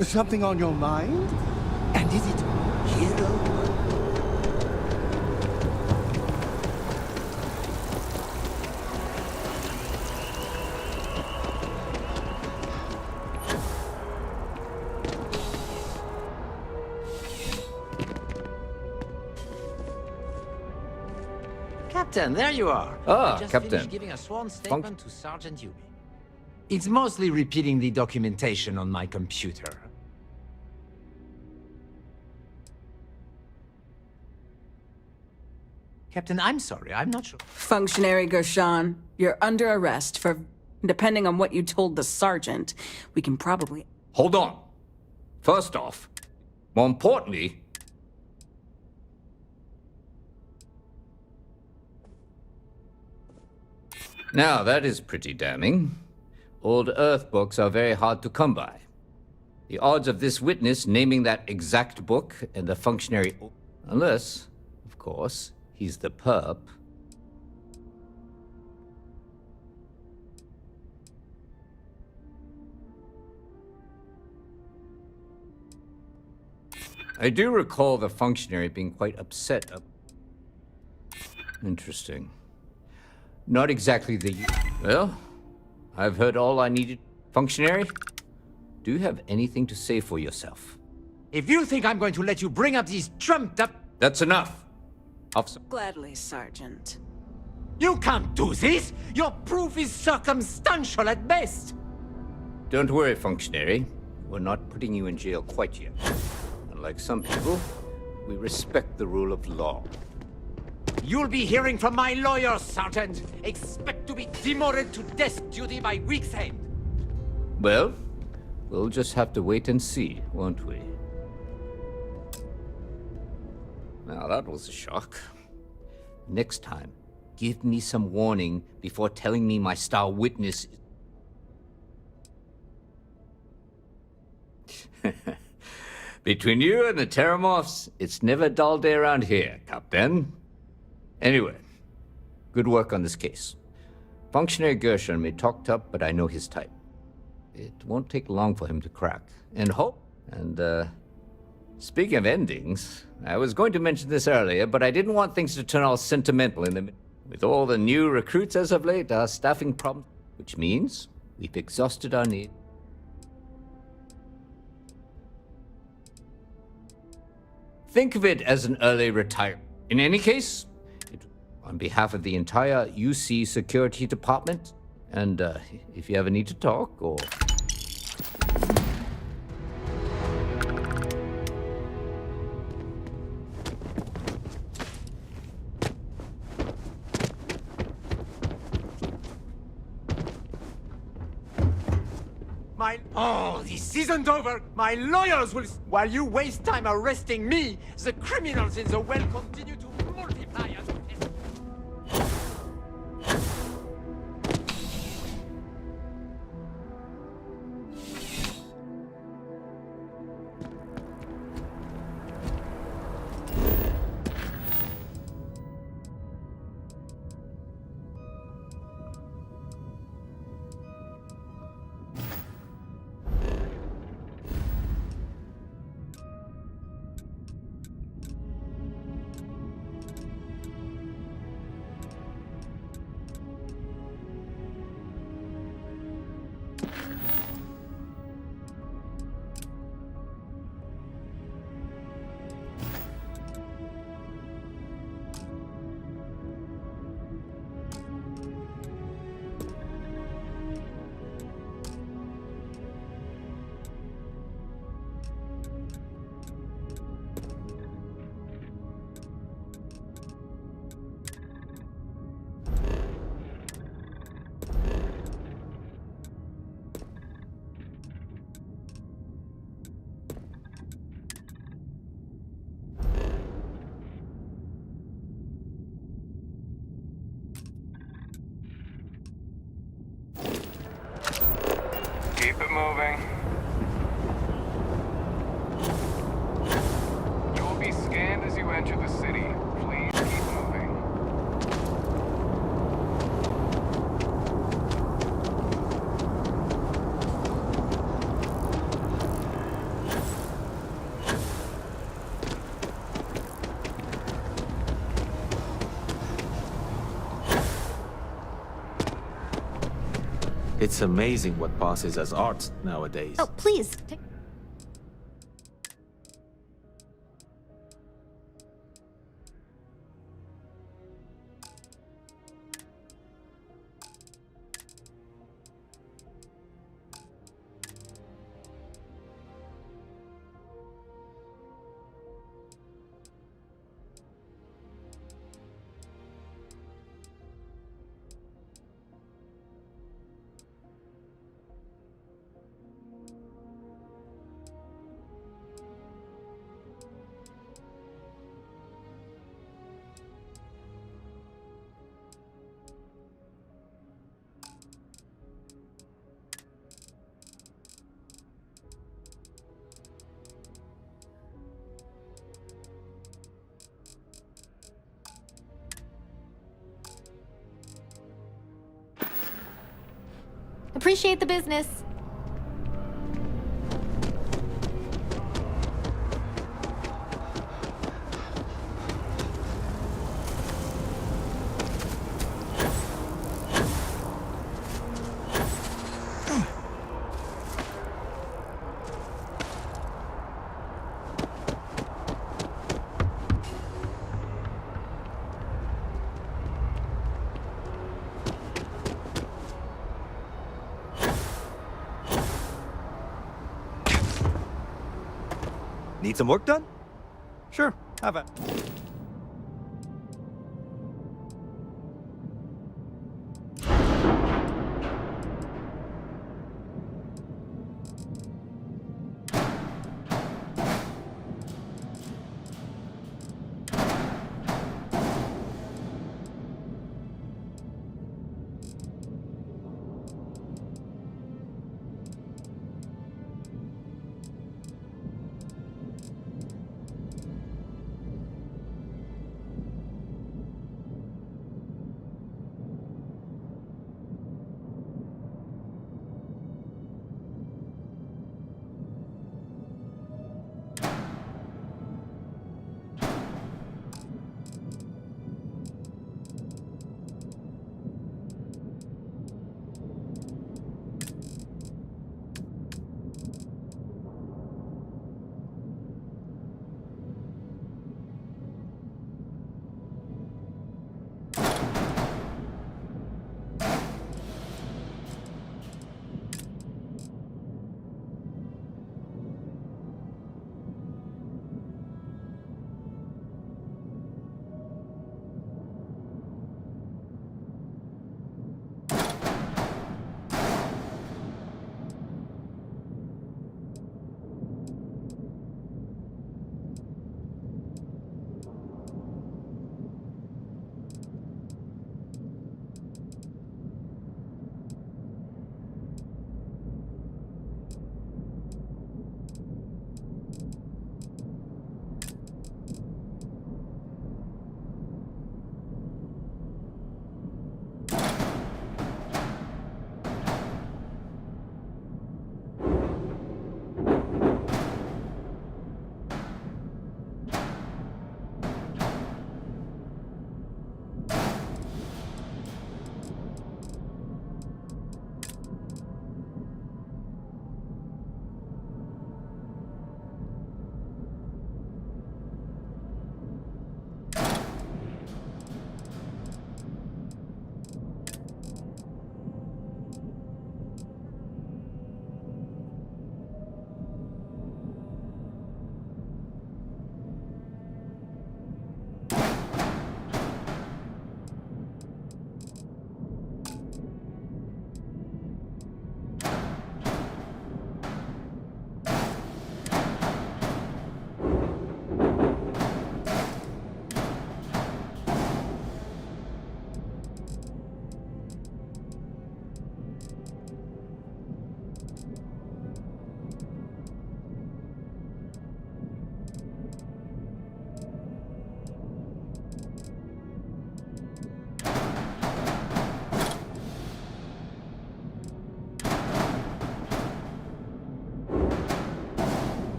Something on your mind? And is it hero work? Captain, there you are. Ah, I just Captain. finished giving a sworn statement to Sergeant Yubi. It's mostly repeating the documentation on my computer. Captain, I'm sorry, I'm not sure. Functionary Gershon, you're under arrest for... Depending on what you told the sergeant, we can probably... Hold on. First off, more importantly... Now, that is pretty damning. Old Earth books are very hard to come by. The odds of this witness naming that exact book and the functionary... Unless, of course, he's the perp. I do recall the functionary being quite upset. Interesting. Not exactly the... Well, I've heard all I needed. Functionary, do you have anything to say for yourself? If you think I'm going to let you bring up these trumped up... That's enough. Officer. Gladly, Sergeant. You can't do this! Your proof is circumstantial at best! Don't worry, functionary. We're not putting you in jail quite yet. Unlike some people, we respect the rule of law. You'll be hearing from my lawyer, Sergeant. Expect to be demoted to desk duty by week's end. Well, we'll just have to wait and see, won't we? Now, that was a shock. Next time, give me some warning before telling me my star witness is... Between you and the Terramorphs, it's never a dull day around here, Captain. Anyway, good work on this case. Functionary Gershon may talk tough, but I know his type. It won't take long for him to crack. And hope. And, speaking of endings, I was going to mention this earlier, but I didn't want things to turn all sentimental in the... With all the new recruits as of late, our staffing problems... Which means we've exhausted our need. Think of it as an early retirement. In any case, on behalf of the entire UC Security Department, and if you ever need to talk, or... Oh, this isn't over! My lawyers will... While you waste time arresting me, the criminals in the well continue to multiply as... Keep it moving. You will be scanned as you enter the city. Please keep moving. It's amazing what passes as art nowadays. Oh, please. Appreciate the business. Need some work done? Sure, have it.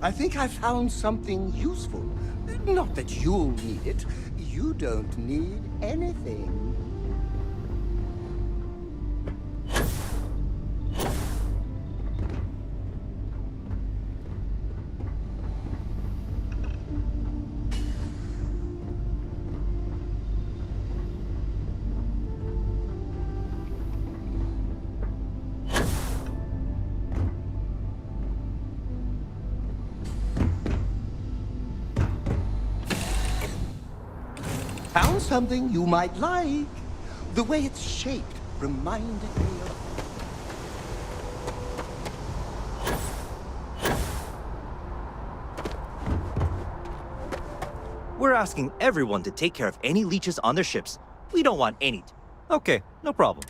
I think I found something useful. Not that you'll need it. You don't need anything. Found something you might like. The way it's shaped reminded me of... We're asking everyone to take care of any leeches on their ships. We don't want any. Okay, no problem.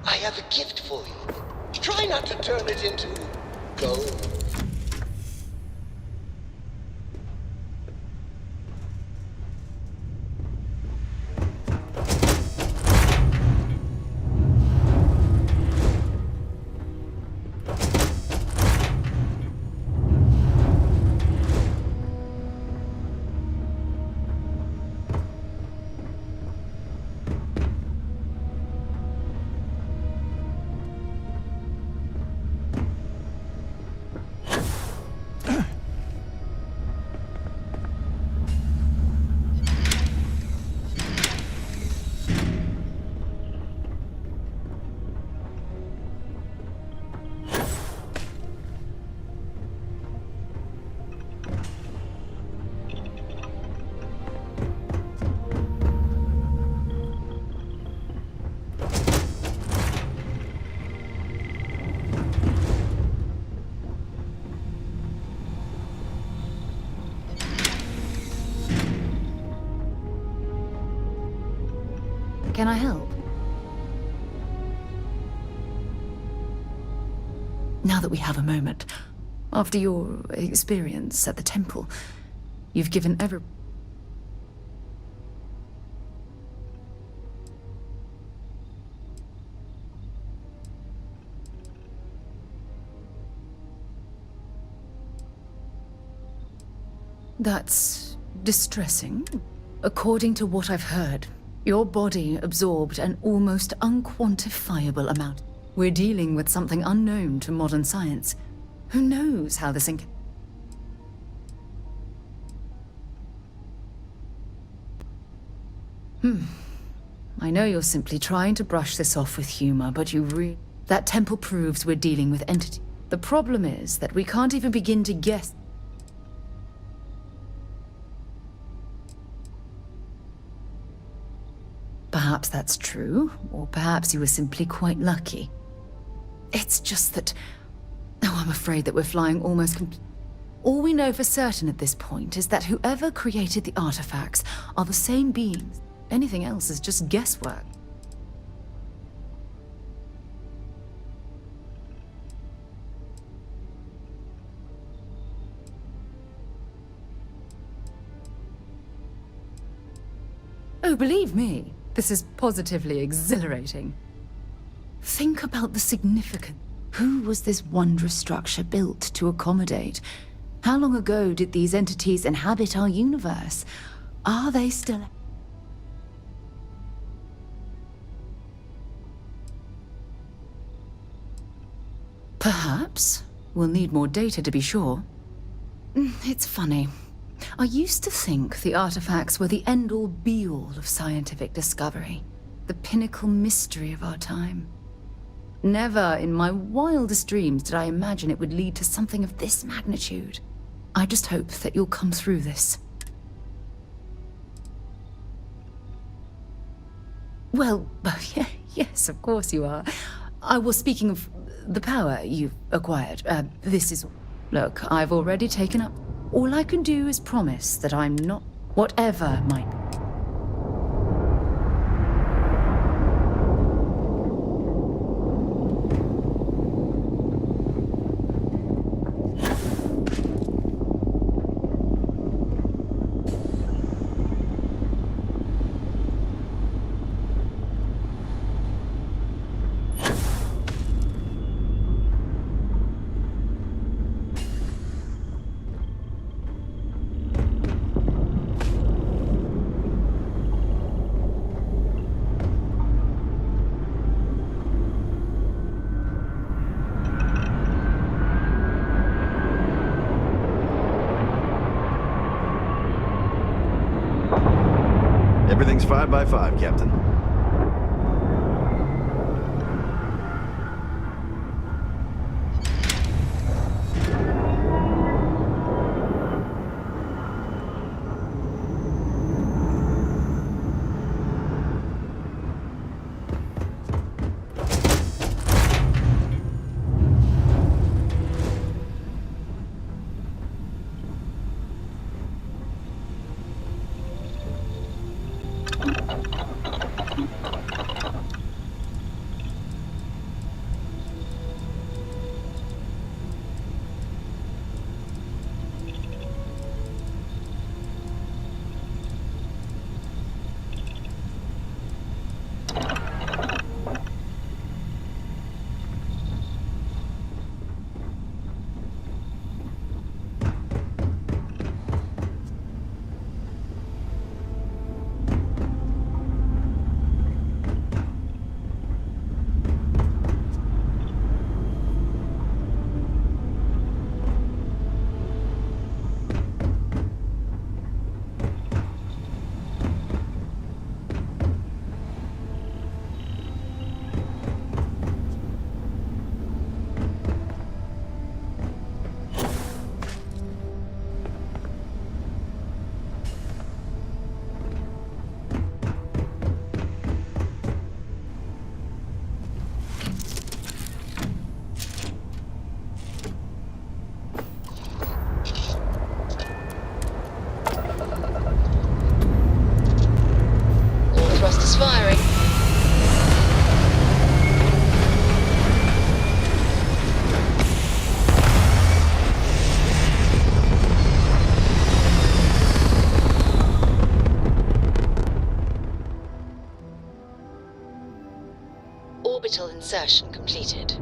I have a gift for you. Try not to turn it into gold. Can I help? Now that we have a moment, after your experience at the temple, you've given every... That's distressing. According to what I've heard, your body absorbed an almost unquantifiable amount. We're dealing with something unknown to modern science. Who knows how this I know you're simply trying to brush this off with humor, but that temple proves we're dealing with entity. The problem is that we can't even begin to guess. Perhaps that's true, or perhaps you were simply quite lucky. It's just that... Oh, I'm afraid that we're flying almost all we know for certain at this point is that whoever created the artifacts are the same beings. Anything else is just guesswork. Oh, believe me, this is positively exhilarating. Think about the significance. Who was this wondrous structure built to accommodate? How long ago did these entities inhabit our universe? Are they still... Perhaps. We'll need more data to be sure. It's funny. I used to think the artifacts were the end-all be-all of scientific discovery. The pinnacle mystery of our time. Never in my wildest dreams did I imagine it would lead to something of this magnitude. I just hope that you'll come through this. Well, yes, of course you are. I was speaking of the power you've acquired. This is... Look, I've already taken up... All I can do is promise that I'm not... Whatever might... Everything's 5 by 5, Captain. Firing. Orbital insertion completed.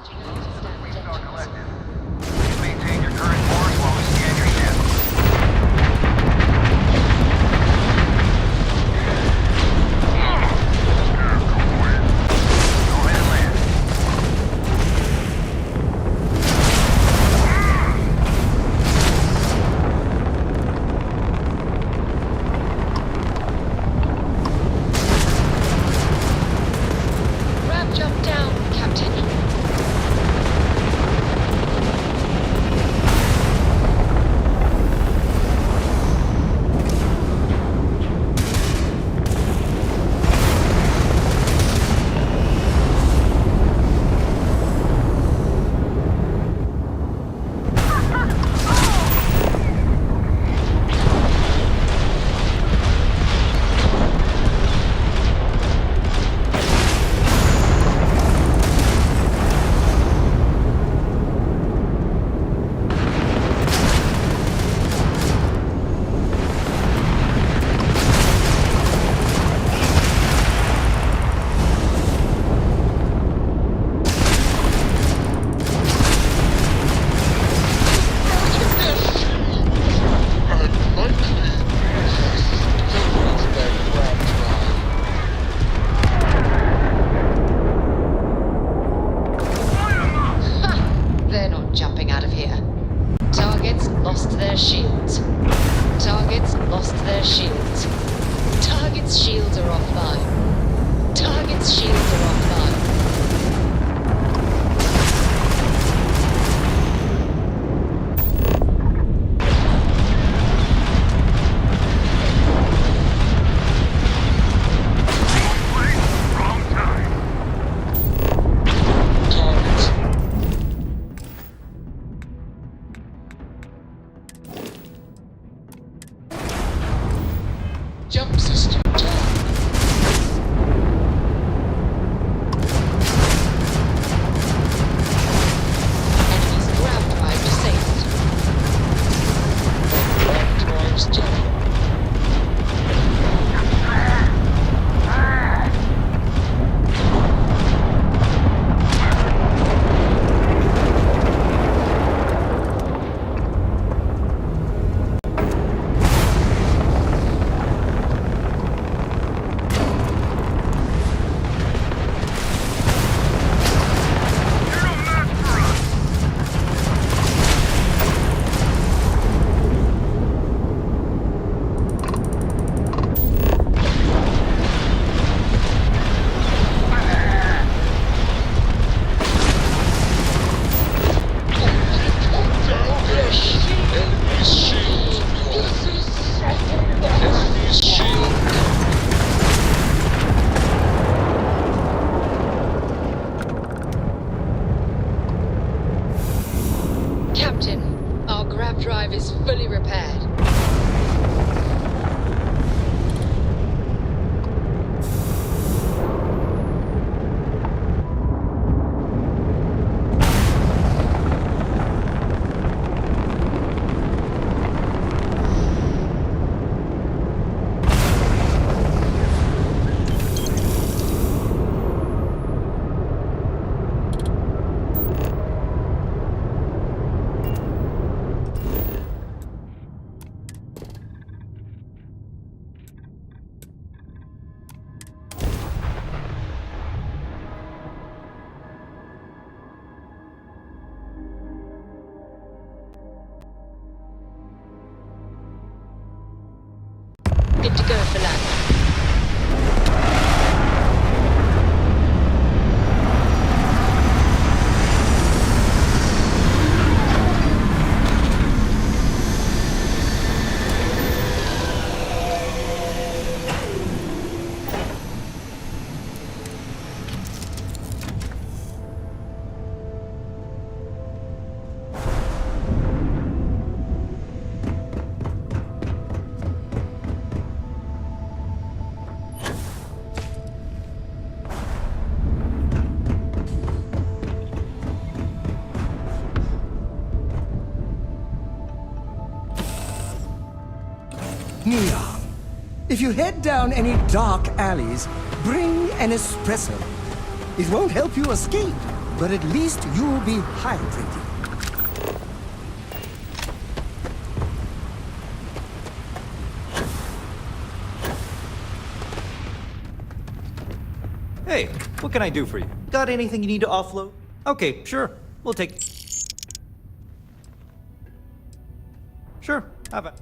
Please maintain your current course while we scan your ship. Go ahead and land. Grab jump down, Captain. They're not jumping out of here. Targets lost their shields. Targets lost their shields. Target's shields are offline. Target's shields are offline. Wrong time. Jump system down. Enemy's grab drive disabled. Grab drive's down. You're no match for us. Captain, our grab drive is fully repaired. Good to go for landing. Neon, if you head down any dark alleys, bring an espresso. It won't help you escape, but at least you'll be hydrated. Hey, what can I do for you? Got anything you need to offload? Okay, sure. We'll take... Sure, have it.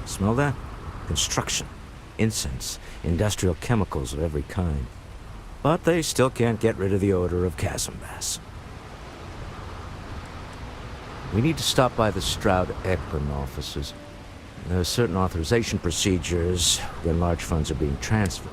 Smell that? Construction, incense, industrial chemicals of every kind. But they still can't get rid of the odor of chasm bass. We need to stop by the Stroud-Ekman offices. There are certain authorization procedures when large funds are being transferred.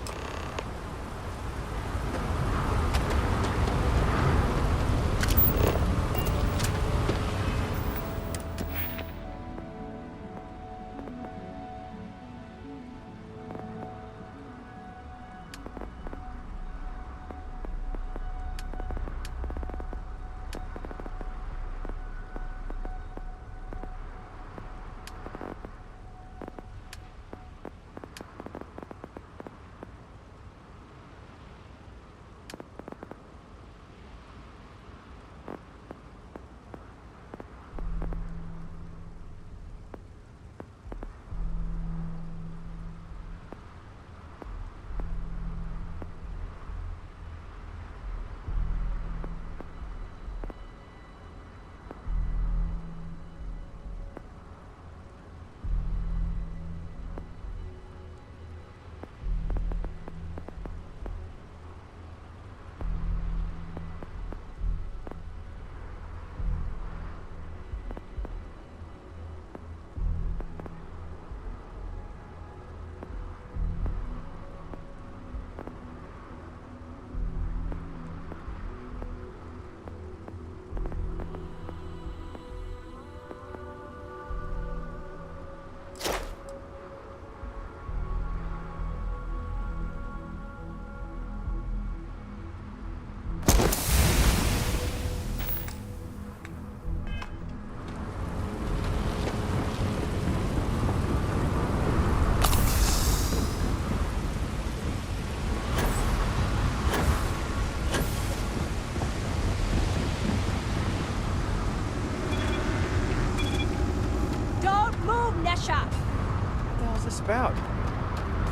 About?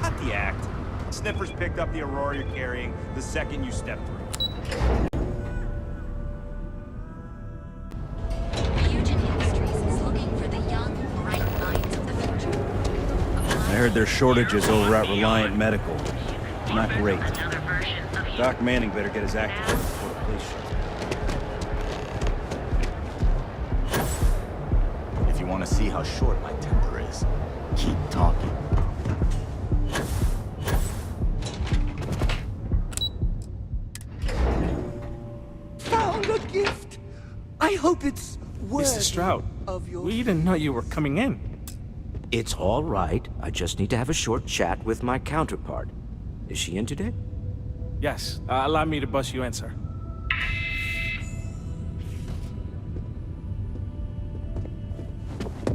Cut the act. Sniffers picked up the Aurora you're carrying the second you step through. Fusion Industries is looking for the young, bright minds of the future. I heard there's shortages over at Reliant Medical. Not great. Doc Manning better get his act together before the police show. If you want to see how short my temper is, keep talking. a gift. I hope it's worthy Mr. Stroud, of your... we didn't know you were coming in. It's all right. I just need to have a short chat with my counterpart. Is she in today? Yes, allow me to bust you in, sir.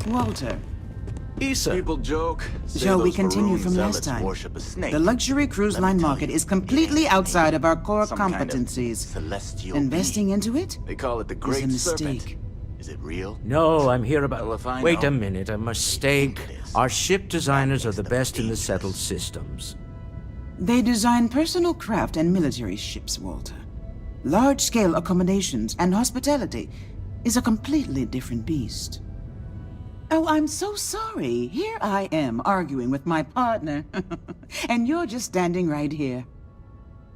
Walter. Issa. People joke. Shall we continue from last time? Worship a snake. The luxury cruise line market is completely outside of our core Some kind of competencies. celestial Investing into it They call it the is Great a mistake. Serpent. Is it real? No, I'm here about... Well, if I Wait know, a minute, a mistake. Our ship designers are the best in the settled systems. They design personal craft and military ships, Walter. Large-scale accommodations and hospitality is a completely different beast. Oh, I'm so sorry. Here I am arguing with my partner. And you're just standing right here.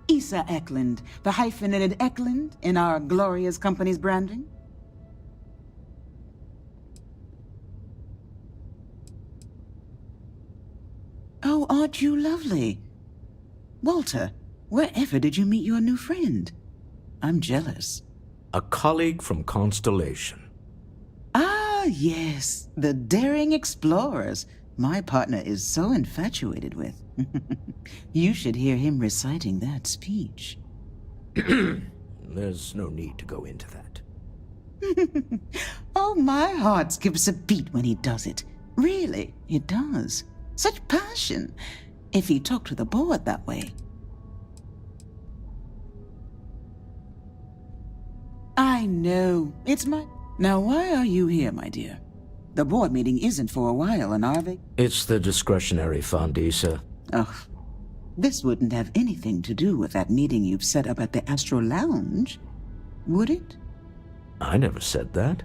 Issa Eklund, the hyphenated Eklund in our glorious company's branding. Oh, aren't you lovely? Walter, wherever did you meet your new friend? I'm jealous. A colleague from Constellation. Ah, yes, the daring explorers my partner is so infatuated with. You should hear him reciting that speech. There's no need to go into that. Oh, my heart skips a beat when he does it. Really, it does. Such passion. If he talked to the board that way. I know. It's my... Now, why are you here, my dear? The board meeting isn't for a while, and are they? It's the discretionary fund, Issa. Oh, this wouldn't have anything to do with that meeting you've set up at the Astro Lounge, would it? I never said that.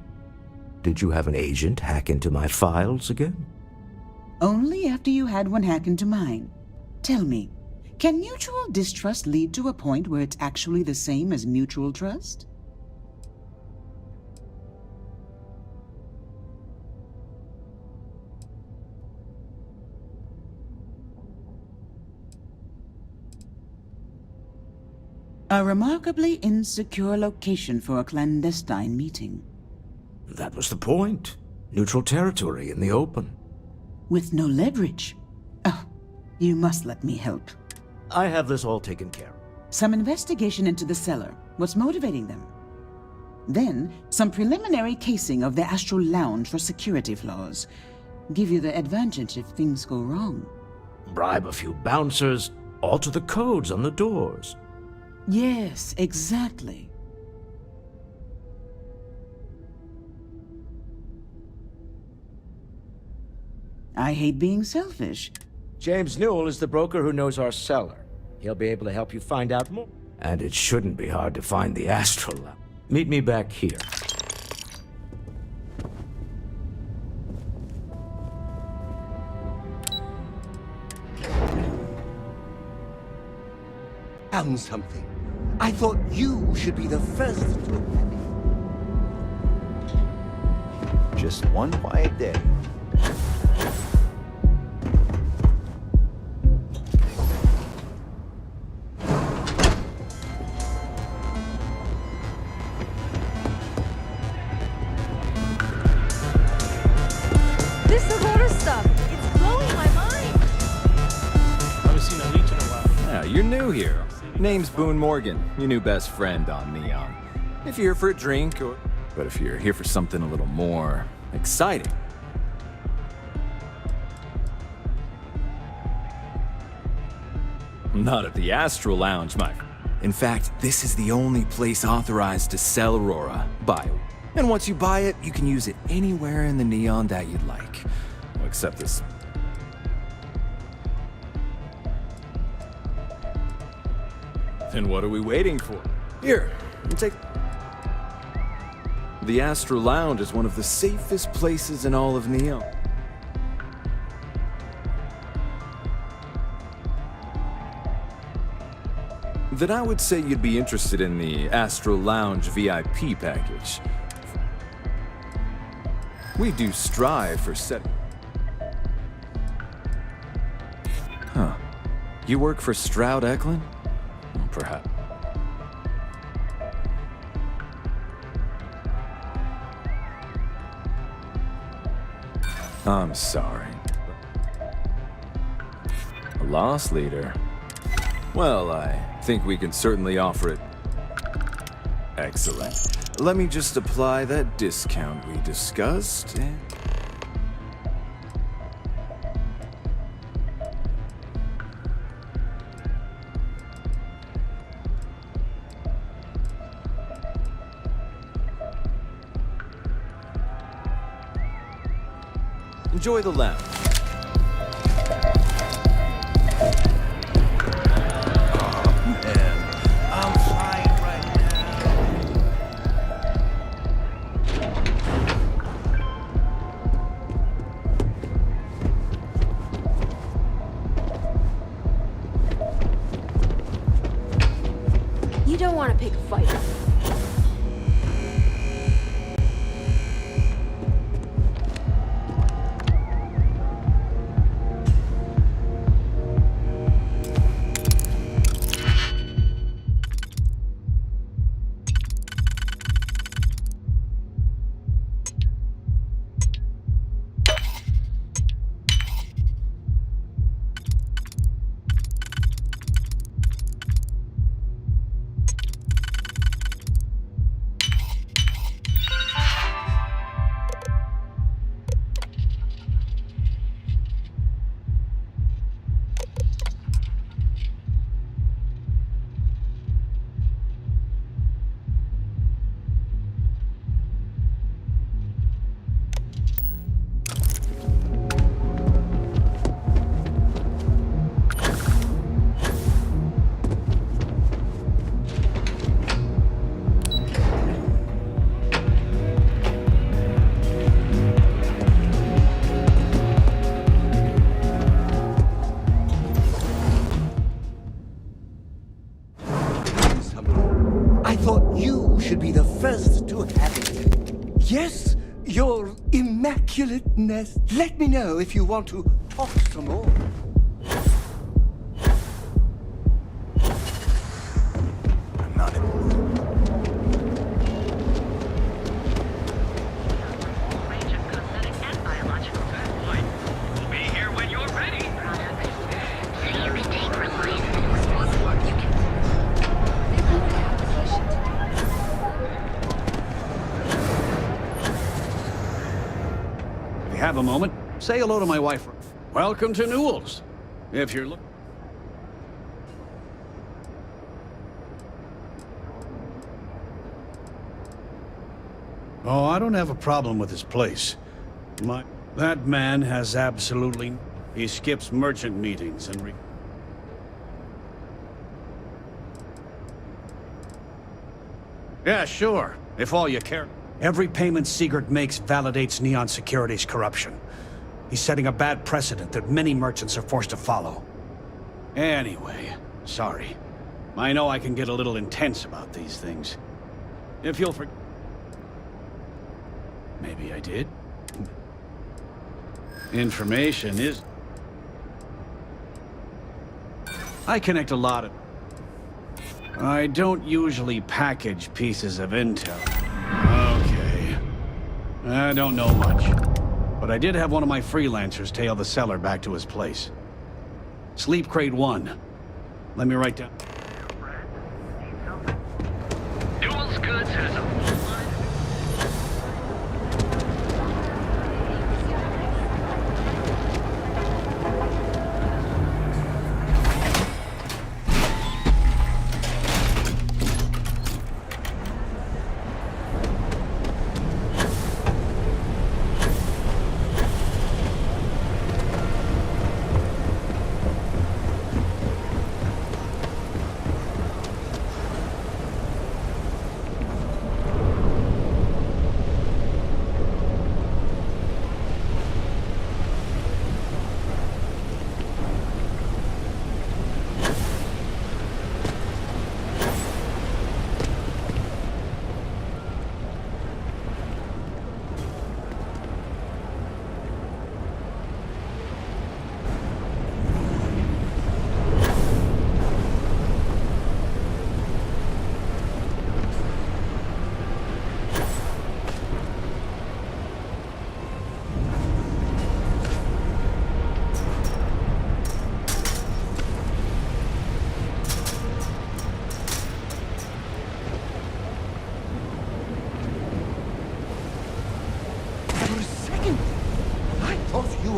Did you have an agent hack into my files again? Only after you had one hack into mine. Tell me, can mutual distrust lead to a point where it's actually the same as mutual trust? A remarkably insecure location for a clandestine meeting. That was the point. Neutral territory in the open. With no leverage. Oh, you must let me help. I have this all taken care of. Some investigation into the cellar. What's motivating them? Then, some preliminary casing of the Astral Lounge for security flaws. Give you the advantage if things go wrong. Bribe a few bouncers, alter the codes on the doors. Yes, exactly. I hate being selfish. James Newell is the broker who knows our cellar. He'll be able to help you find out more. And it shouldn't be hard to find the Astral Lounge. Meet me back here. Found something. I thought you should be the first to look at it. Just one quiet day. This Aurora stuff, it's blowing my mind. Haven't seen a leech in a while. Yeah, you're new here. Name's Boone Morgan, your new best friend on Neon. If you're here for a drink, or... But if you're here for something a little more exciting... Not at the Astral Lounge, my friend. In fact, this is the only place authorized to sell Aurora. Buy it. And once you buy it, you can use it anywhere in the Neon that you'd like. Well, except this. Then what are we waiting for? Here, take... The Astral Lounge is one of the safest places in all of Neon. Then I would say you'd be interested in the Astral Lounge VIP package. We do strive for setting... Huh. You work for Stroud Eklund? Perhaps. I'm sorry. A lost leader? Well, I think we can certainly offer it. Excellent. Let me just apply that discount we discussed. Enjoy the lounge. You don't want to pick a fight. I thought you should be the first to have it. Yes, your immaculateness. Let me know if you want to talk some more. I'm not in the mood. We'll be here when you're ready. So you can take Reliant. If you have a moment, say hello to my wife. Welcome to Newell's. If you're looking... Oh, I don't have a problem with this place. That man has absolutely... He skips merchant meetings and Yeah, sure. If all you care. Every payment Sigurd makes validates Neon Security's corruption. He's setting a bad precedent that many merchants are forced to follow. Anyway, sorry. I know I can get a little intense about these things. If you'll forgive... Maybe I did. Information is... I connect a lot of... I don't usually package pieces of intel. Okay. I don't know much. But I did have one of my freelancers tail the seller back to his place. Sleep Crate 1. Let me write down... Newell's Goods has a...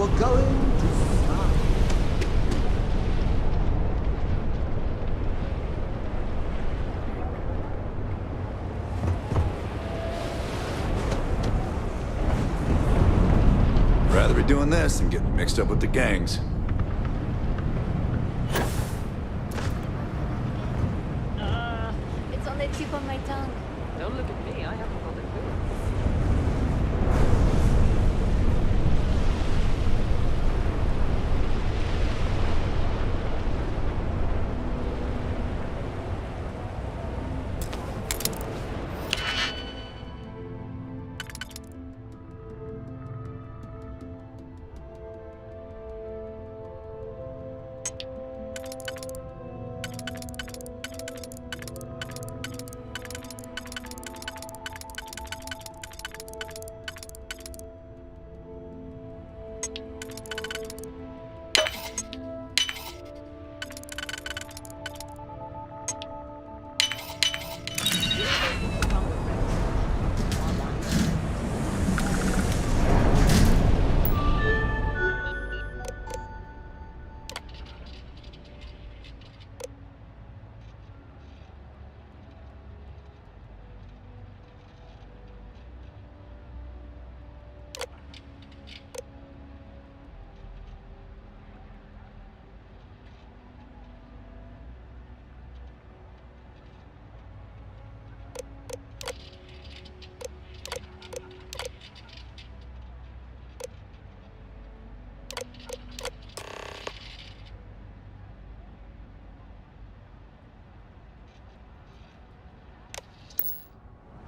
You're going to start. Rather be doing this than getting mixed up with the gangs. It's on the tip of my tongue. Don't look at me, I haven't got a clue.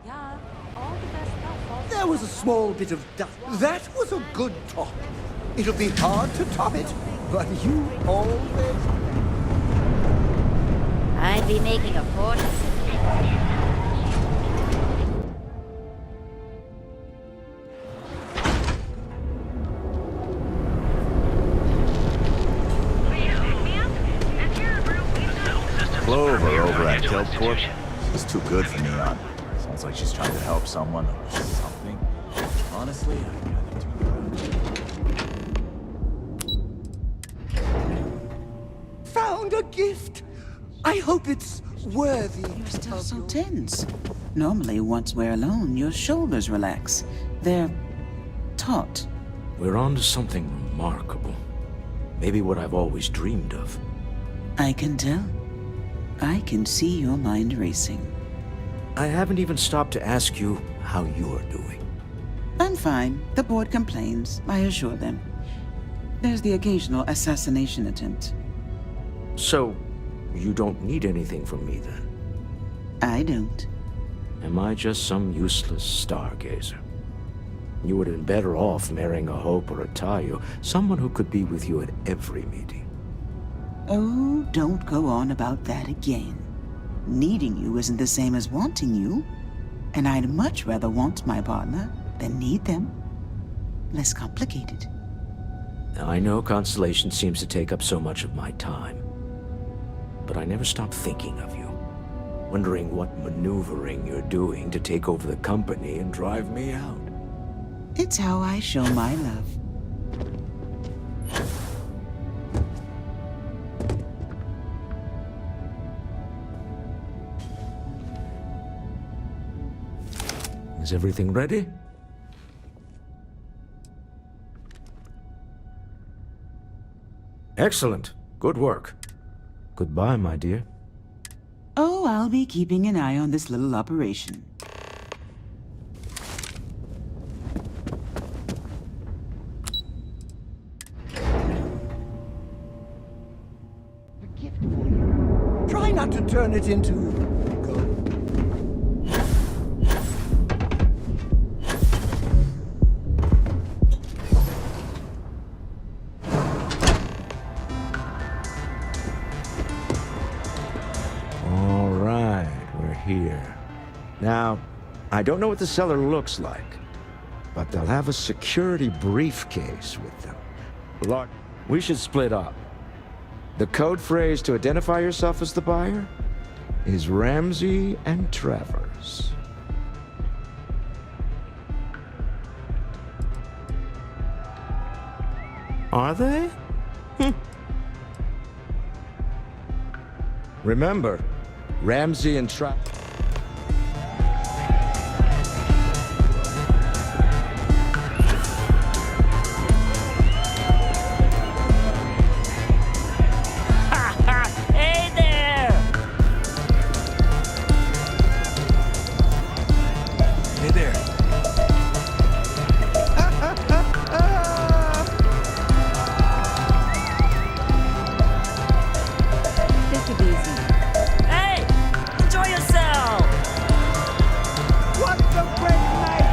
Yeah, all the best stuff falls There was a small bit of dust. That was a good top. It'll be hard to top it, but you always... I'd be making a fortune. Clover over at Kelpcorp. She's too good for Neon. Sounds like she's trying to help someone or something. Honestly, I'd rather do that. Found a gift. I hope it's worthy. You're still so tense. Normally, once we're alone, your shoulders relax. They're taut. We're on to something remarkable. Maybe what I've always dreamed of. I can tell. I can see your mind racing. I haven't even stopped to ask you how you're doing. I'm fine. The board complains. I assure them. There's the occasional assassination attempt. So, you don't need anything from me then? I don't. Am I just some useless stargazer? You would have been better off marrying a Hope or a Tayo, someone who could be with you at every meeting. Oh, don't go on about that again. Needing you isn't the same as wanting you, and I'd much rather want my partner than need them. Less complicated. Now, I know Constellation seems to take up so much of my time, but I never stop thinking of you, wondering what maneuvering you're doing to take over the company and drive me out. It's how I show my love. Is everything ready? Excellent. Good work. Goodbye, my dear. Oh, I'll be keeping an eye on this little operation. Try not to turn it into gold. All right, we're here. Now, I don't know what the cellar looks like, but they'll have a security briefcase with them. Look, we should split up. The code phrase to identify yourself as the buyer is Ramsey and Travers. Are they? Remember, Ramsey and Trap. Hey there! Hey there. Take it easy. Hey! Enjoy yourself! What a great night!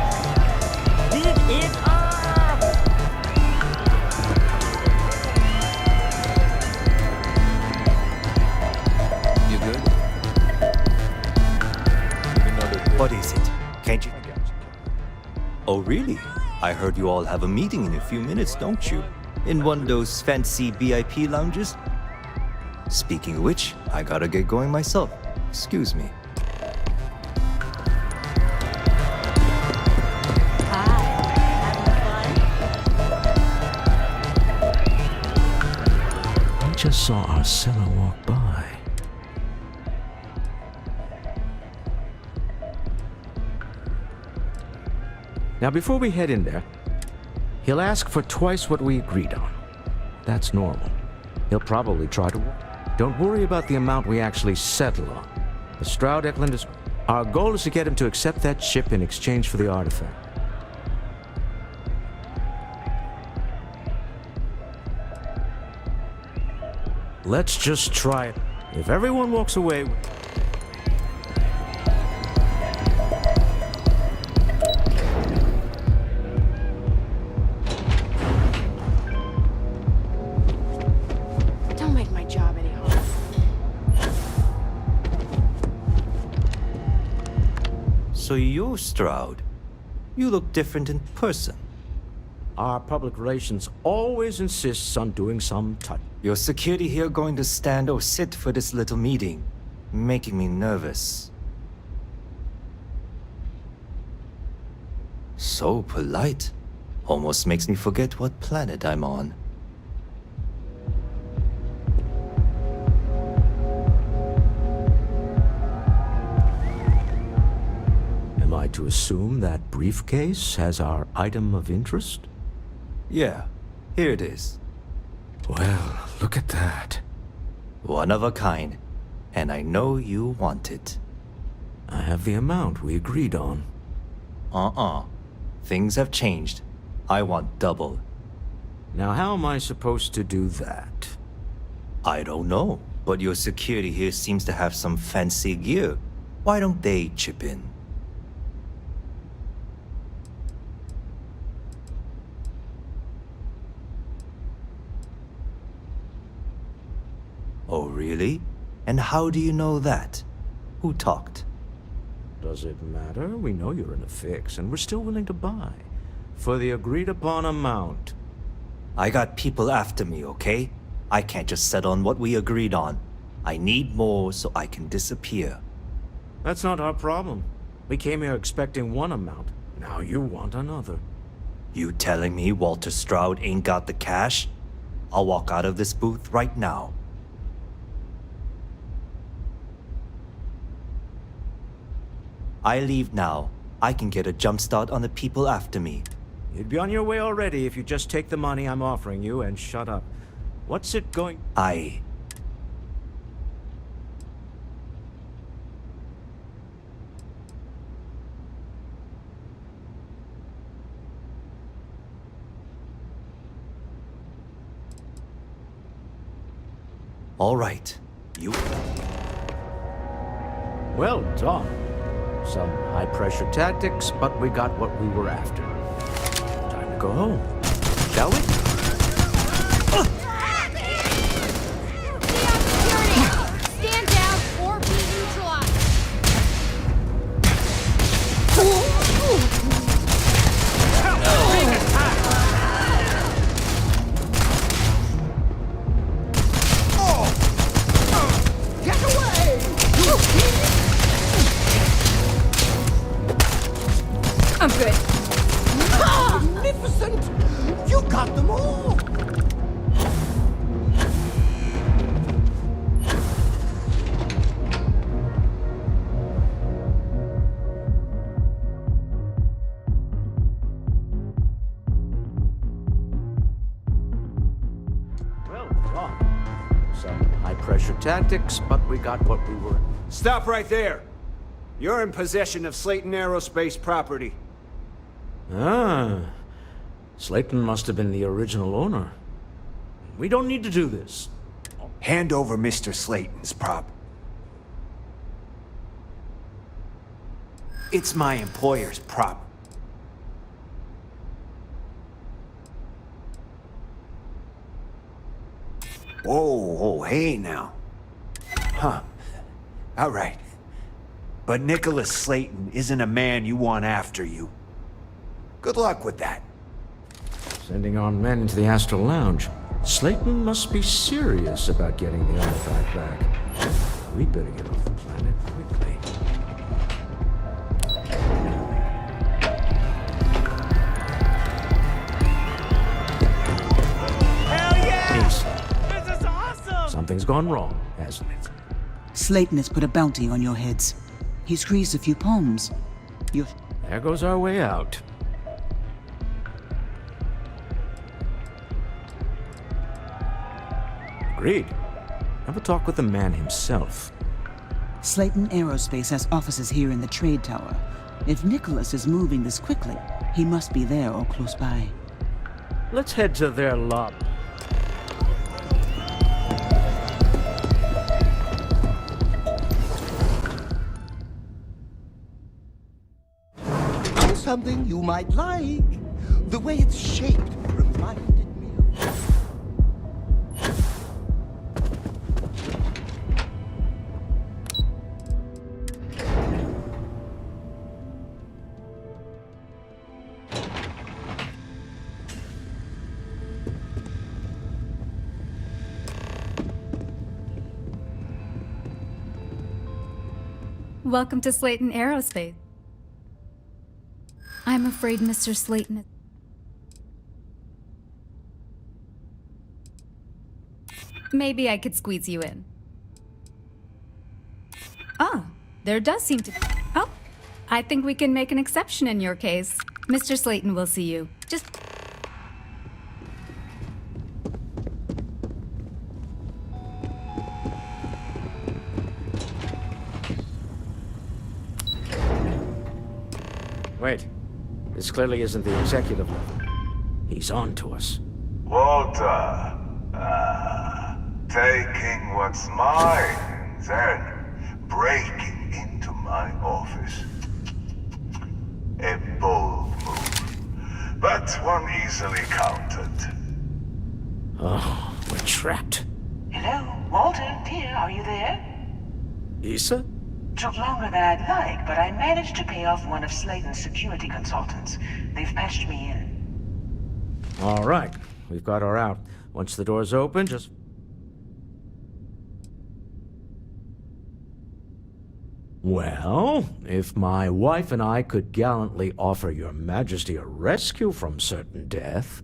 Live it up! You good? What is it? Can't you? Oh, really? I heard you all have a meeting in a few minutes, don't you? In one of those fancy VIP lounges? Speaking of which, I gotta get going myself. Excuse me. We just saw our seller walk by. Now, before we head in there, he'll ask for twice what we agreed on. That's normal. He'll probably try to... Don't worry about the amount we actually settle on. The Stroud Eklund is... Our goal is to get him to accept that ship in exchange for the artifact. Let's just try it. If everyone walks away... Don't make my job any harder. So you're Stroud. You look different in person. Our public relations always insists on doing some touch. Your security here going to stand or sit for this little meeting, making me nervous. So polite. Almost makes me forget what planet I'm on. Am I to assume that briefcase has our item of interest? Yeah, here it is. Well, look at that. One of a kind. And I know you want it. I have the amount we agreed on. Things have changed. I want double. Now, how am I supposed to do that? I don't know, but your security here seems to have some fancy gear. Why don't they chip in? Oh, really? And how do you know that? Who talked? Does it matter? We know you're in a fix, and we're still willing to buy. For the agreed-upon amount. I got people after me, okay? I can't just settle on what we agreed on. I need more so I can disappear. That's not our problem. We came here expecting one amount. Now you want another. You telling me Walter Stroud ain't got the cash? I'll walk out of this booth right now. I leave now. I can get a jump start on the people after me. You'd be on your way already if you just take the money I'm offering you and shut up. What's it going... Aye. All right. You... Well done. Some high-pressure tactics, but we got what we were after. Time to go home. Shall we? Stand down or be neutralized. Get away! I'm good. Magnificent! You got them all! pressure tactics, but we got what we were. Stop right there! You're in possession of Slayton Aerospace property. Ah. Slayton must have been the original owner. We don't need to do this. Hand over Mr. Slayton's prop. It's my employer's prop. Whoa, hey now. Huh. All right. But Nicholas Slayton isn't a man you want after you. Good luck with that. Sending armed men into the Astral Lounge. Slayton must be serious about getting the artifact back. We better get off the planet quickly. Hell yeah! Ace, This is awesome! something's gone wrong, hasn't it? Slayton has put a bounty on your heads. He squeezed a few palms. There goes our way out. Agreed. Have a talk with the man himself. Slayton Aerospace has offices here in the trade tower. If Nicholas is moving this quickly, he must be there or close by. Let's head to their lobby. Here's something you might like. The way it's shaped reminded me of... Welcome to Slayton Aerospace. I'm afraid Mr. Slayton is... Maybe I could squeeze you in. Ah, there does seem to be... Oh, I think we can make an exception in your case. Mr. Slayton will see you. Just... Wait. This clearly isn't the executive level. He's on to us. Walter. Taking what's mine, then breaking into my office. A bold move, but one easily countered. Oh, we're trapped. Hello, Walter, dear, are you there? Issa? Took longer than I'd like, but I managed to pay off one of Slayton's security consultants. They've patched me in. All right. We've got her out. Once the door's open, just... Well, if my wife and I could gallantly offer your majesty a rescue from certain death,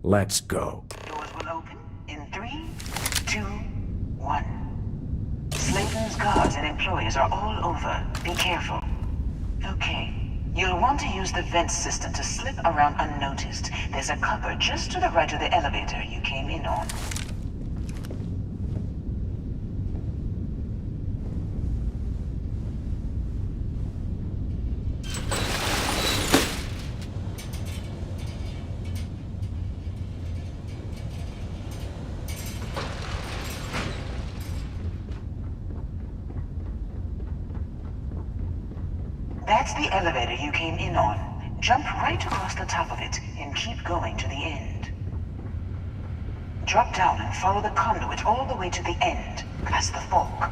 let's go. Doors will open in 3, 2, 1. Slayton's guards and employees are all over. Be careful. Okay. You'll want to use the vent system to slip around unnoticed. There's a cupboard just to the right of the elevator you came in on. That's the elevator you came in on. Jump right across the top of it and keep going to the end. Drop down and follow the conduit all the way to the end, past the fork.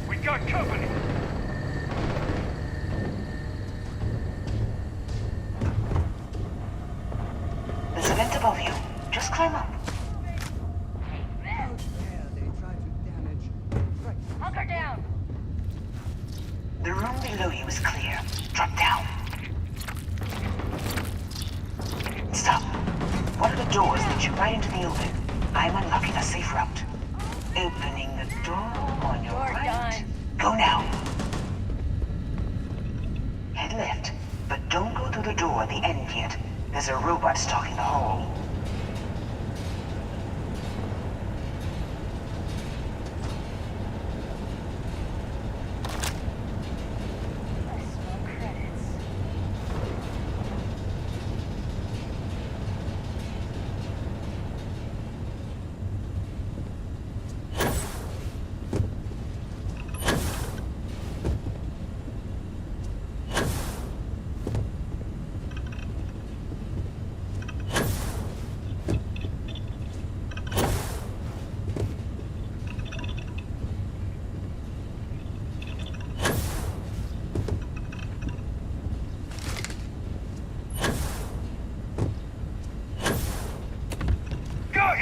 We got company. There's a vent above you. Just climb up. Hunker down! The room below you is clear. Drop down. Stop. One of the doors leads you right into the open. I'm unlocking a safe route. Opening the door on your right. Go now. Head left, but don't go through the door at the end yet. There's a robot stalking the hole.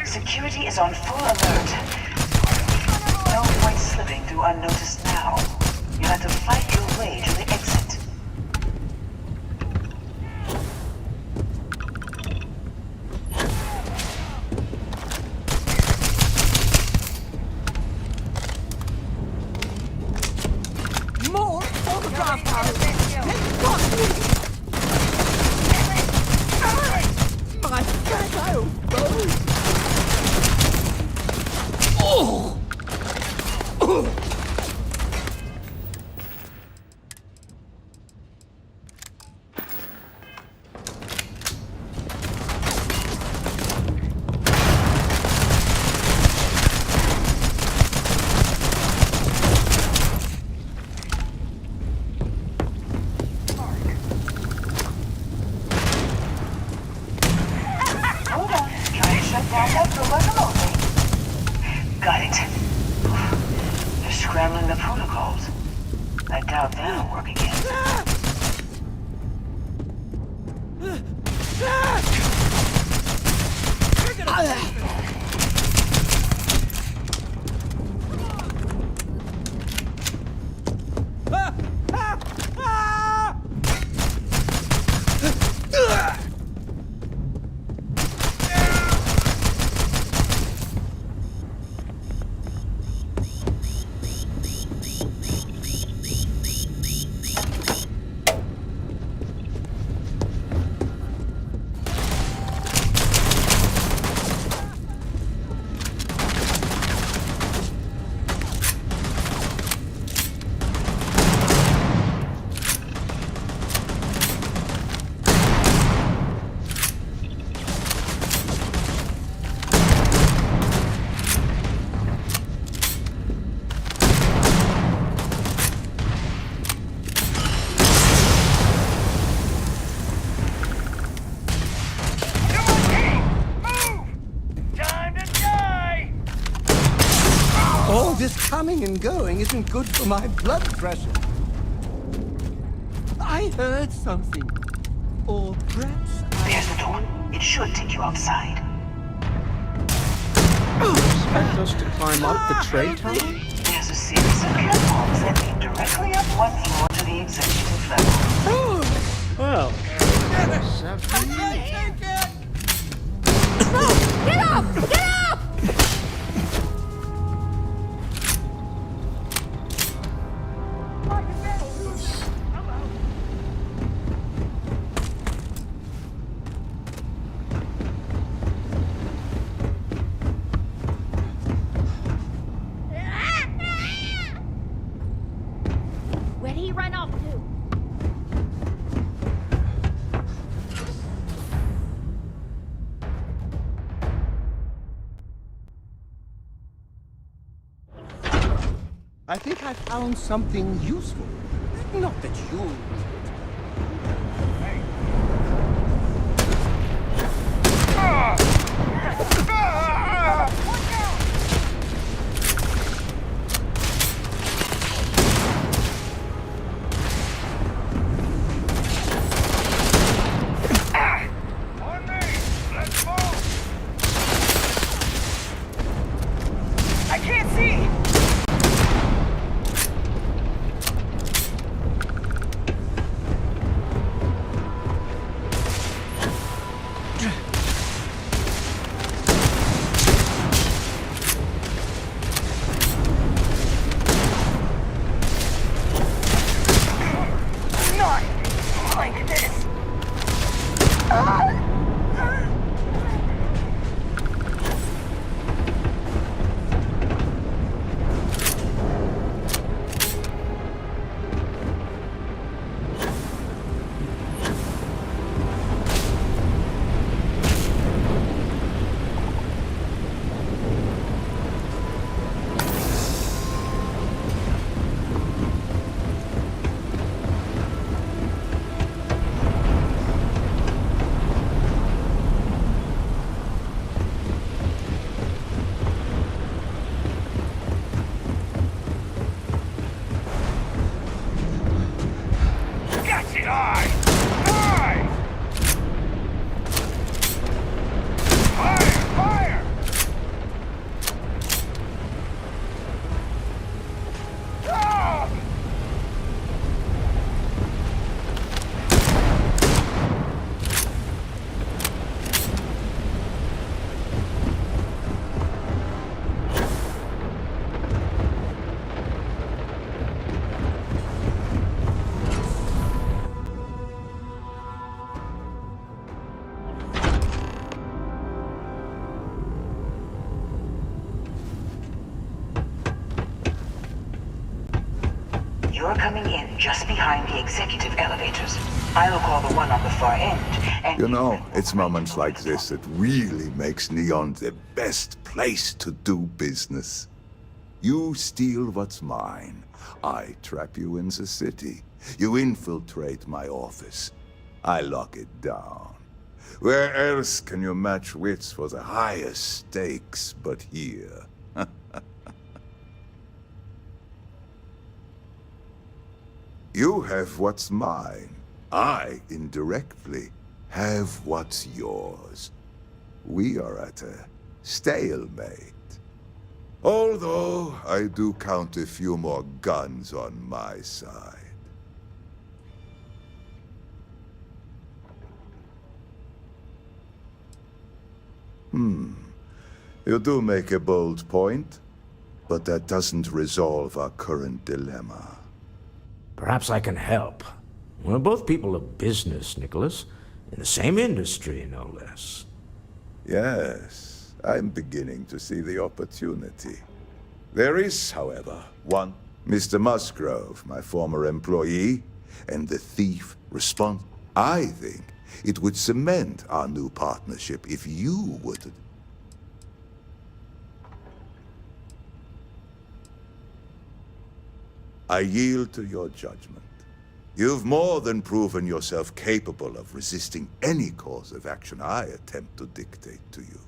Security is on full alert. No point slipping through unnoticed now. You have to fight your way to the exit. More overdraft powers! My fragile bones! Oh! Hold on. Try to shut down that robot remotely. Got it. They're scrambling the protocols. I doubt that'll work again. All this coming and going isn't good for my blood pressure. I heard something. Or perhaps There's the door. It should take you outside. Expect us to climb out the tray tunnel? There's a series of catwalks that lead directly up one floor to the executive level. Well, Get up! Get up! Where'd he run off to? I think I found something useful. Not that you... I can't see! Not like this. door coming in just behind the executive elevators. I'll call the one on the far end, and You know, it's moments like this that really makes Neon the best place to do business. You steal what's mine. I trap you in the city. You infiltrate my office. I lock it down. Where else can you match wits for the highest stakes but here? You have what's mine. I, indirectly, have what's yours. We are at a stalemate. Although, I do count a few more guns on my side. You do make a bold point, but that doesn't resolve our current dilemma. Perhaps I can help. We're both people of business, Nicholas. In the same industry, no less. Yes, I'm beginning to see the opportunity. There is, however, one. Mr. Musgrove, my former employee, and the thief I think it would cement our new partnership if you would. I yield to your judgment. You've more than proven yourself capable of resisting any course of action I attempt to dictate to you.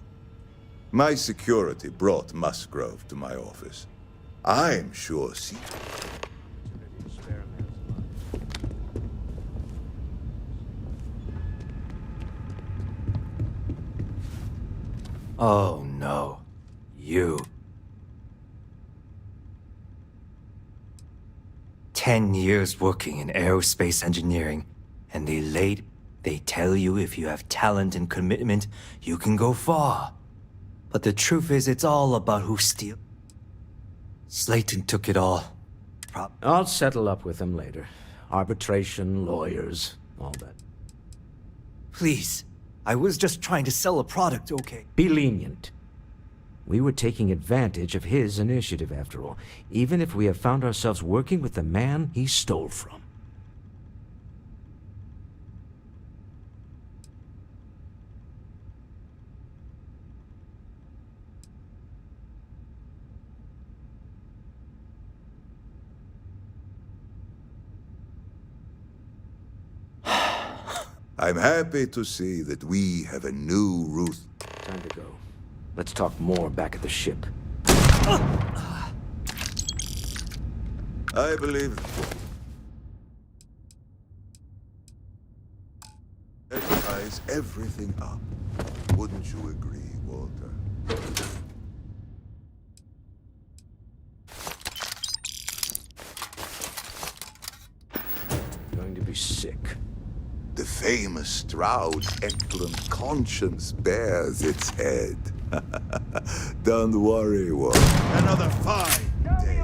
My security brought Musgrove to my office. I'm sure Oh no. You. 10 years working in aerospace engineering, and they tell you if you have talent and commitment, you can go far. But the truth is, it's all about who steals. Slayton took it all. I'll settle up with him later. Arbitration, lawyers, all that. Please. I was just trying to sell a product, okay? Be lenient. We were taking advantage of his initiative, after all, even if we have found ourselves working with the man he stole from. I'm happy to see that we have a new route. Time to go. Let's talk more back at the ship. I believe that ties everything up. Wouldn't you agree, Walter? Going to be sick. The famous Stroud Eklund conscience bears its head. Don't worry, Walter. Another fine day.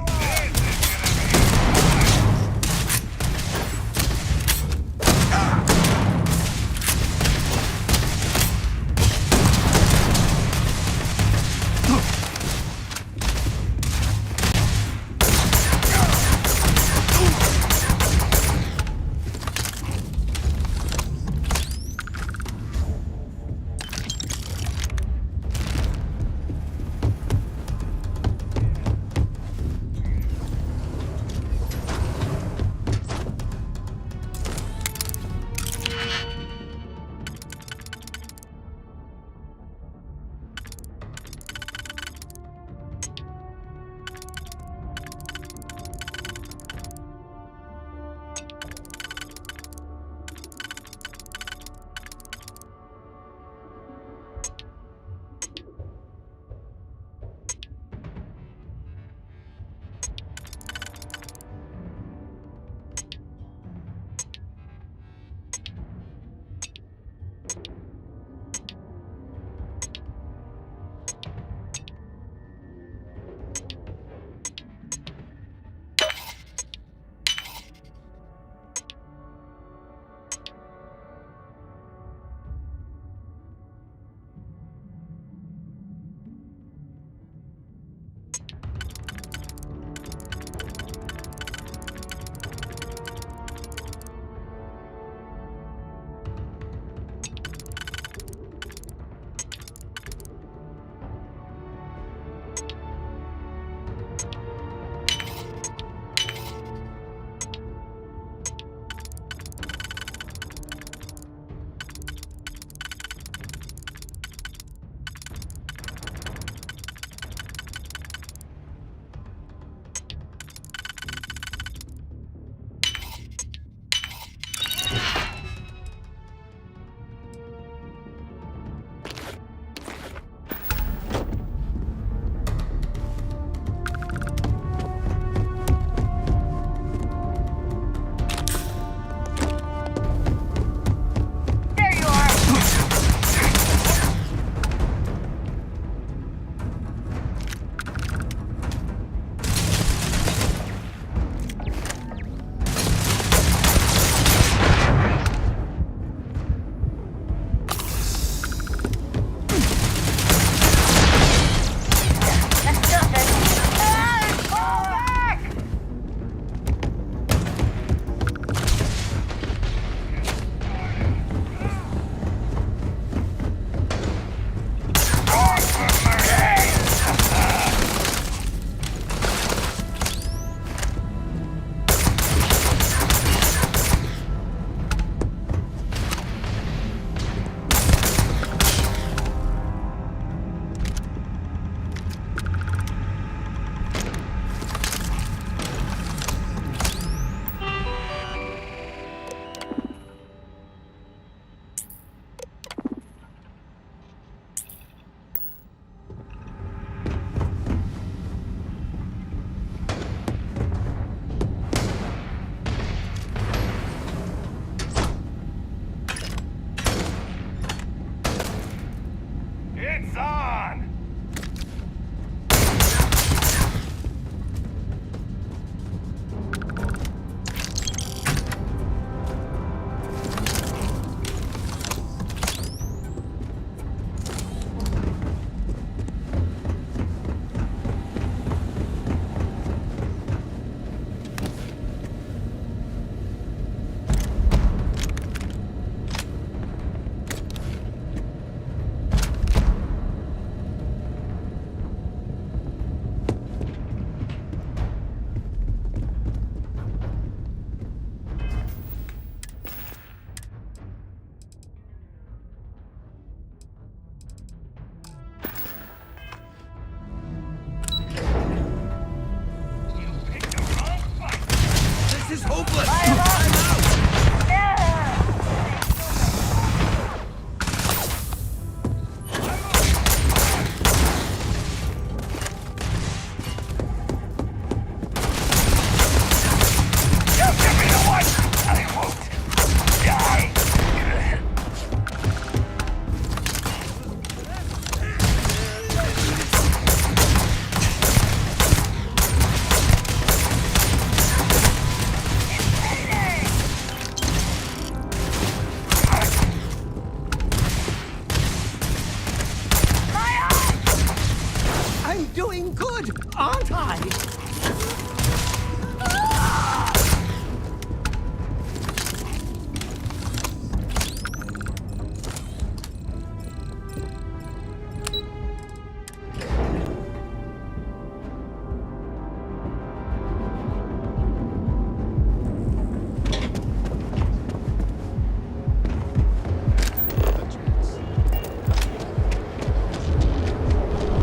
I'm doing good, aren't I?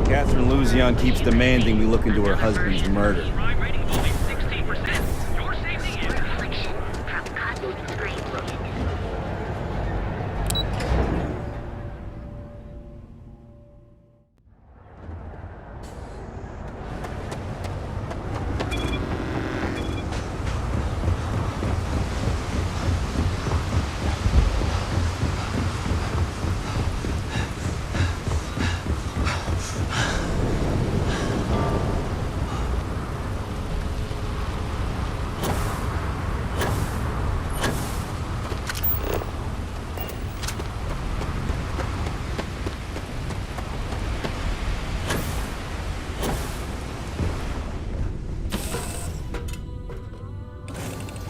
Catherine Luzion keeps demanding we look into her husband's murder.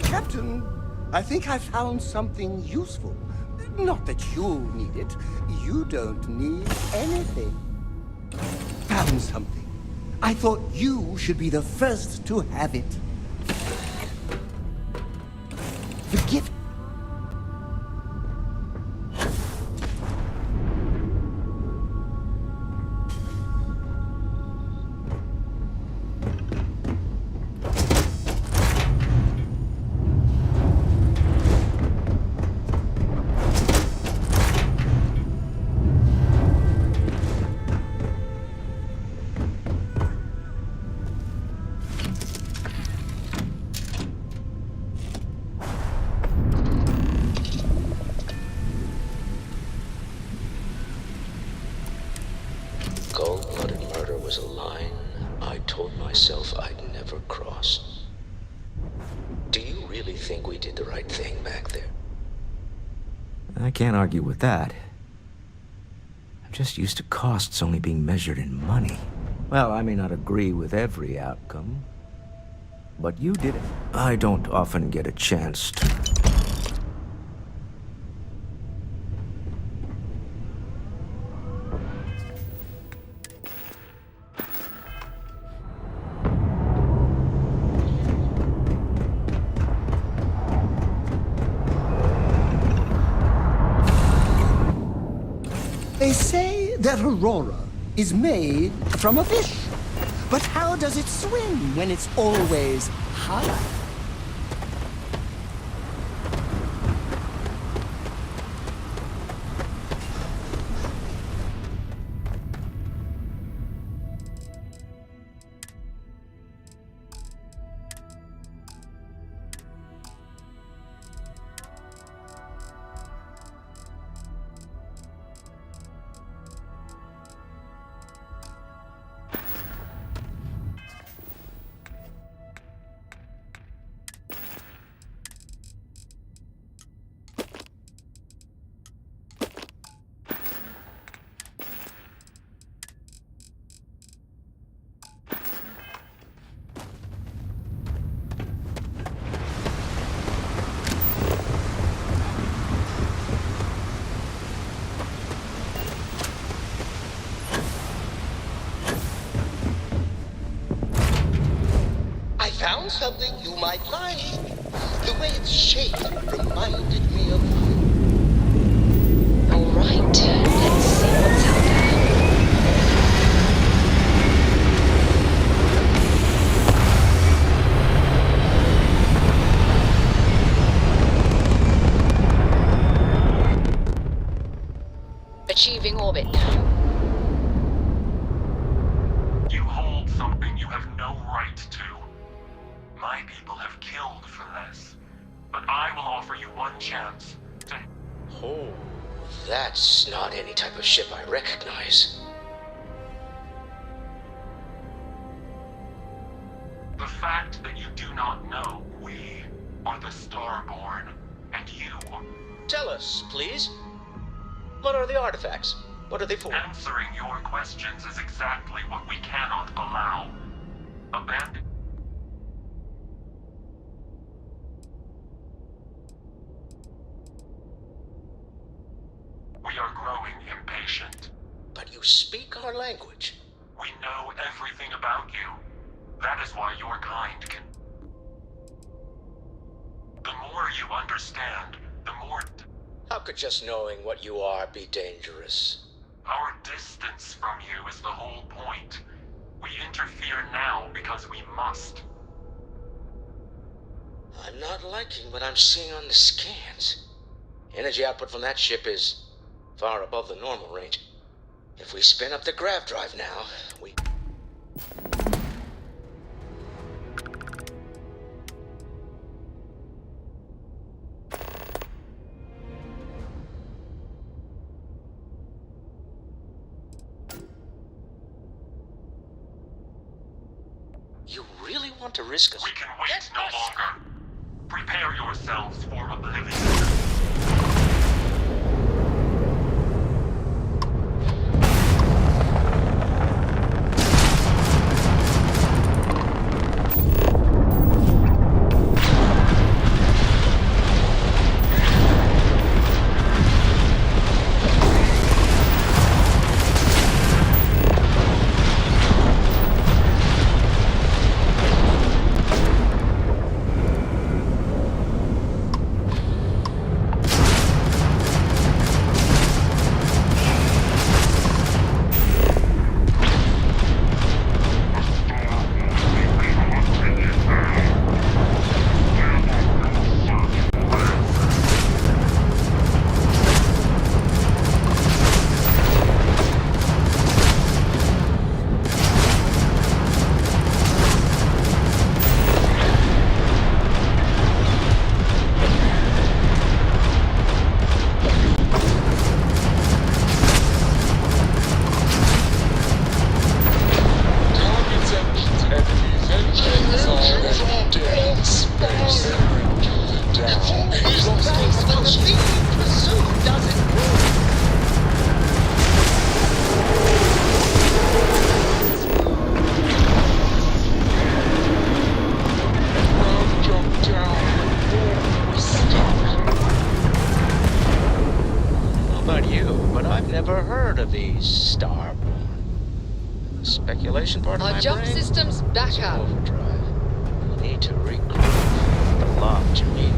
Captain, I think I found something useful. Not that you'll need it. You don't need anything. Found something. I thought you should be the first to have it. The gift. Cold-blooded murder was a line I told myself I'd never cross. Do you really think we did the right thing back there? I can't argue with that. I'm just used to costs only being measured in money. Well, I may not agree with every outcome, but you did it. I don't often get a chance to. They say that Aurora is made from a fish. But how does it swim when it's always high? Found something you might like. The way it's shaped reminded me of you. All right, let's see what's out there. orbit now. You hold something you have no right to. My people have killed for this. But I will offer you one chance to... Oh, that's not any type of ship I recognize. The fact that you do not know we are the Starborn, and you are... Tell us, please. What are the artifacts? What are they for? Answering your questions is exactly what we cannot allow. Abandon... We are growing impatient. But you speak our language. We know everything about you. That is why your kind can... The more you understand, the more... How could just knowing what you are be dangerous? Our distance from you is the whole point. We interfere now because we must. I'm not liking what I'm seeing on the scans. Energy output from that ship is far above the normal range. If we spin up the grav drive now, we... You really want to risk us? We can wait no longer. Prepare yourselves for oblivion. Never heard of these Starborn. The speculation part of Our my jump brain? system's back up. Overdrive. We need to regroup. The locked, you mean?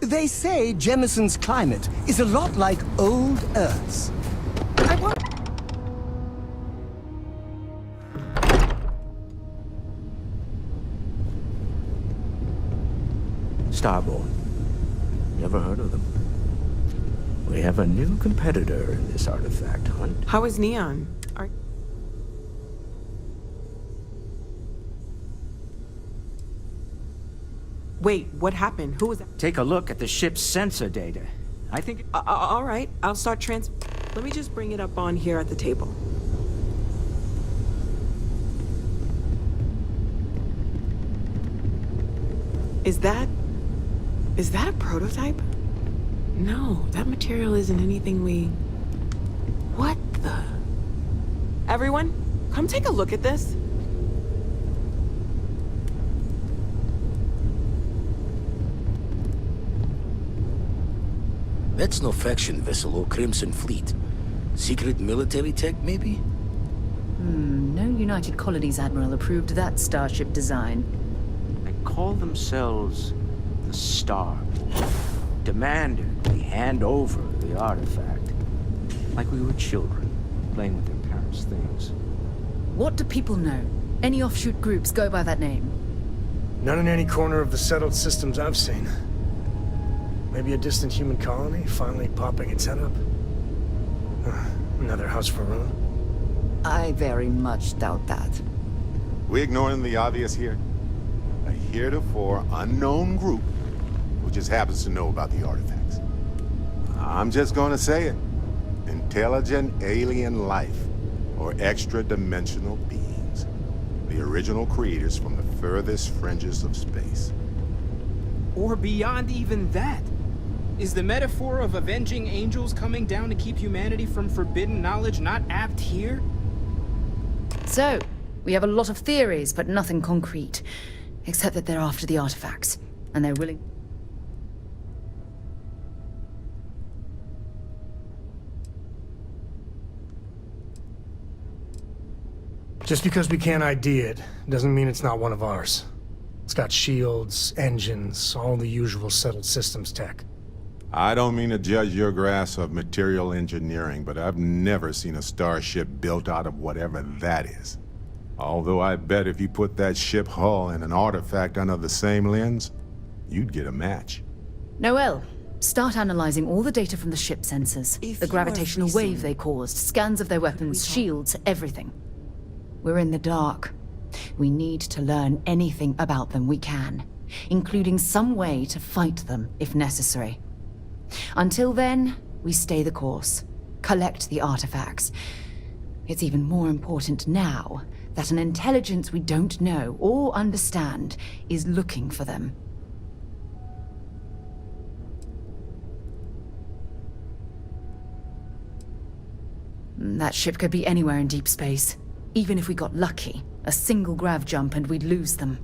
They say Jemison's climate is a lot like old Earth's. I want... Starborn. Never heard of them. We have a new competitor in this artifact hunt. How is Neon? Wait, what happened? Who was that? Take a look at the ship's sensor data. I think... all right, I'll start Let me just bring it up on here at the table. Is that a prototype? No, that material isn't anything we... What the... Everyone, come take a look at this. That's no faction vessel or Crimson Fleet. Secret military tech, maybe? No United Colonies Admiral approved that starship design. They call themselves the Star. Demanded we hand over the artifact. Like we were children, playing with their parents' things. What do people know? Any offshoot groups go by that name? None in any corner of the settled systems I've seen. Maybe a distant human colony finally popping its head up. Another house for Rune. I very much doubt that. We ignoring the obvious here? A heretofore unknown group who just happens to know about the artifacts. I'm just gonna say it. Intelligent alien life, or extra-dimensional beings. The original creators from the furthest fringes of space. Or beyond even that. Is the metaphor of avenging angels coming down to keep humanity from forbidden knowledge not apt here? So, we have a lot of theories, but nothing concrete. Except that they're after the artifacts, and they're willing... Just because we can't ID it, doesn't mean it's not one of ours. It's got shields, engines, all the usual settled systems tech. I don't mean to judge your grasp of material engineering, but I've never seen a starship built out of whatever that is. Although I bet if you put that ship hull and an artifact under the same lens, you'd get a match. Noel, start analyzing all the data from the ship sensors. The gravitational wave they caused, scans of their weapons, shields, everything. We're in the dark. We need to learn anything about them we can, including some way to fight them if necessary. Until then, we stay the course, collect the artifacts. It's even more important now that an intelligence we don't know or understand is looking for them. That ship could be anywhere in deep space. Even if we got lucky, a single grav jump and we'd lose them.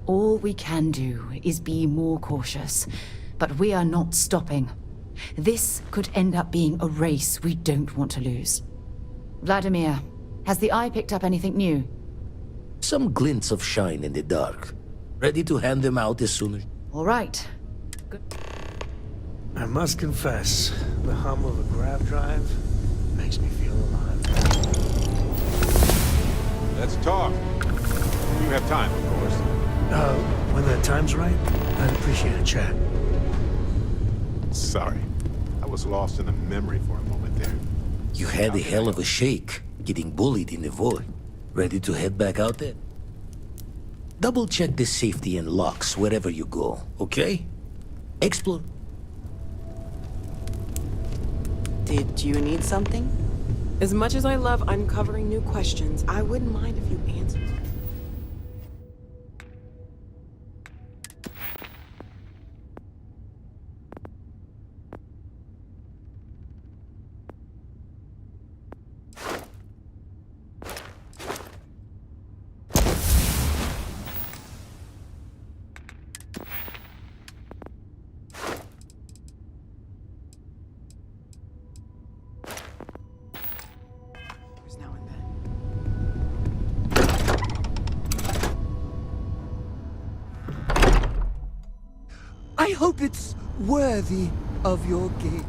All we can do is be more cautious, but we are not stopping. This could end up being a race we don't want to lose. Vladimir, has the Eye picked up anything new? Some glints of shine in the dark. Ready to hand them out as soon as... All right. Good. I must confess, the hum of a grav drive makes me feel alive. Let's talk. You have time, of course. When the time's right, I'd appreciate a chat. Sorry. I was lost in a memory for a moment there. You had a hell of a shake, getting bullied in the void. Ready to head back out there? Double check the safety and locks wherever you go, okay? Explore. Did you need something? As much as I love uncovering new questions, I wouldn't mind if you answered. I hope it's worthy of your game.